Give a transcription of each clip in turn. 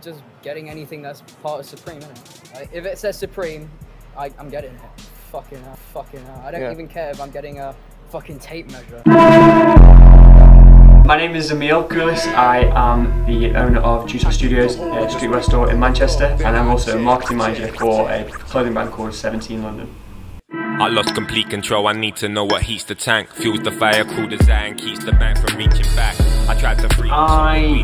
just getting anything that's part of Supreme, innit? Like, if it says Supreme, I'm getting it. Fucking hell. I don't even care if I'm getting a fucking tape measure. My name is Emil Kulis. I am the owner of Juice Studios, a streetwear store in Manchester, and I'm also a marketing manager for a clothing brand called 17 London. I lost complete control, I need to know what heats the tank, fuels the fire, cool design, keeps the bank from reaching back. I tried to free I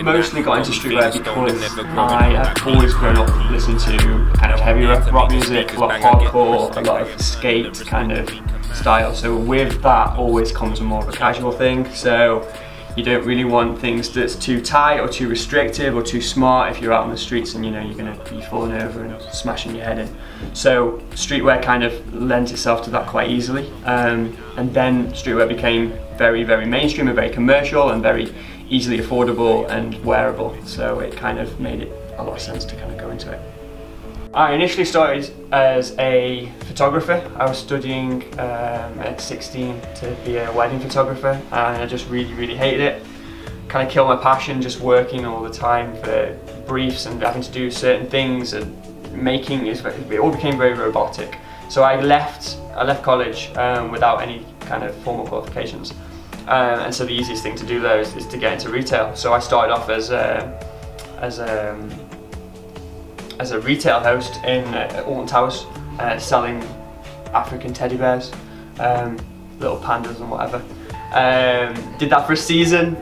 mostly got into streetwear because I have always grown up listening to kind of heavy rock music, a lot of hardcore, a lot of skate kind of style. So with that always comes more of a casual thing. So you don't really want things that's too tight or too restrictive or too smart if you're out on the streets and you know you're going to be falling over and smashing your head in. So streetwear kind of lends itself to that quite easily. And then streetwear became very, very mainstream and very commercial and very easily affordable and wearable. So it kind of made it a lot of sense to kind of go into it. I initially started as a photographer. I was studying at 16 to be a wedding photographer, and I just really hated it. Kind of killed my passion, just working all the time for briefs and having to do certain things, and it all became very robotic. So I left college without any kind of formal qualifications, and so the easiest thing to do there is to get into retail. So I started off as a retail host in Alton Towers, selling African teddy bears, little pandas and whatever. Did that for a season,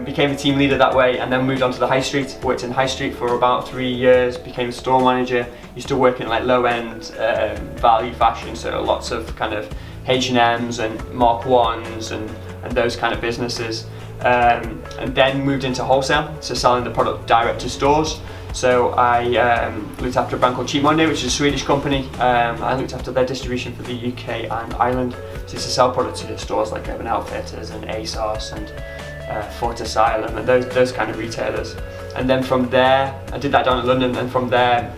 became a team leader that way, and then moved on to the high street. Worked in high street for about 3 years, became a store manager. Used to work in like low-end value fashion, so lots of kind of H&M's and Mark 1s and those kind of businesses. And then moved into wholesale, so selling the product direct to stores. So I looked after a brand called Cheap Monday, which is a Swedish company. I looked after their distribution for the UK and Ireland. So it's to sell products to stores like Urban Outfitters and ASOS and Fort Asylum and those kind of retailers. And then from there, I did that down in London, and from there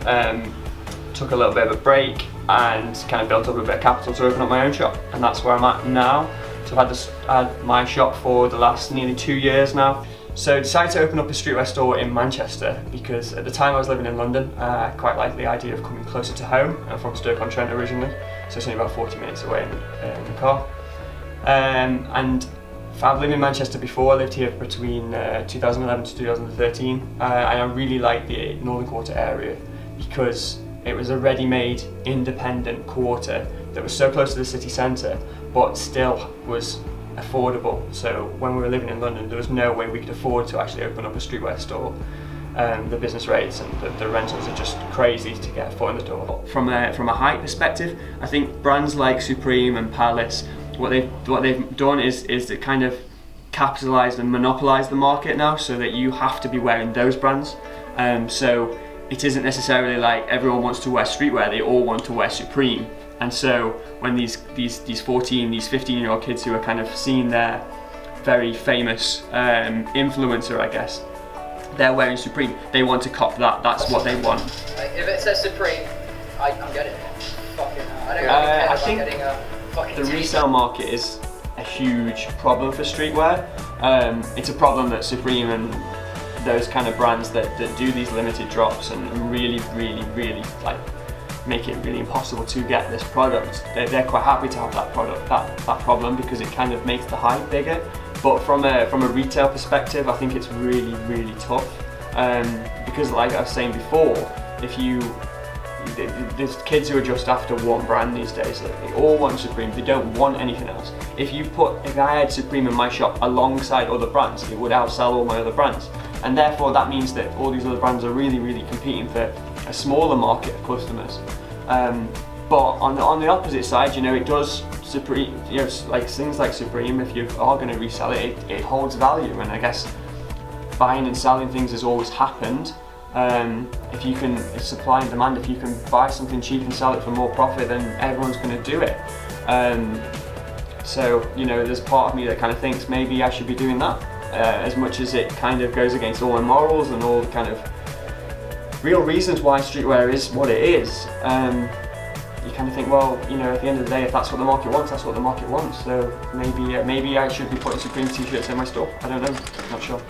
took a little bit of a break and kind of built up a bit of capital to open up my own shop. And that's where I'm at now. So I've had my shop for the last nearly 2 years now. So I decided to open up a streetwear store in Manchester because at the time I was living in London, I quite liked the idea of coming closer to home. I'm from Stoke-on-Trent originally, so it's only about 40 minutes away in the car. And I've lived in Manchester before. I lived here between 2011 to 2013, and I really liked the Northern Quarter area because it was a ready-made independent quarter that was so close to the city centre but still was affordable. So when we were living in London, there was no way we could afford to actually open up a streetwear store. The business rates and the rentals are just crazy to get a foot in the door. From a height perspective, I think brands like Supreme and Palace, what they've done is to kind of capitalised and monopolised the market now, so that you have to be wearing those brands. So it isn't necessarily like everyone wants to wear streetwear; they all want to wear Supreme. And so when these 14, these 15-year-old kids who are kind of seeing their very famous influencer, I guess, they're wearing Supreme, they want to cop that. That's what they want. Like, if it says Supreme, I'm getting it. Fucking hell. I don't really care if I'm getting a fucking the resale market is a huge problem for streetwear. It's a problem that Supreme and those kind of brands that do these limited drops and really like make it really impossible to get this product. They're quite happy to have that product, that problem, because it kind of makes the hype bigger. But from a retail perspective, I think it's really tough. Because like I was saying before, there's kids who are just after one brand these days. They all want Supreme, they don't want anything else. If I had Supreme in my shop alongside other brands, it would outsell all my other brands. And therefore that means that all these other brands are really competing for a smaller market of customers. But on the opposite side, you know, it does Supreme, you know, like things like Supreme, if you are going to resell it, it holds value. And I guess buying and selling things has always happened. If you can, it's supply and demand, if you can buy something cheap and sell it for more profit, then everyone's going to do it. So, you know, there's part of me that kind of thinks maybe I should be doing that, as much as it kind of goes against all my morals and all the kind of real reasons why streetwear is what it is. You kind of think, well, you know, at the end of the day, if that's what the market wants, that's what the market wants. So maybe I should be putting Supreme t-shirts in my store. I don't know, not sure.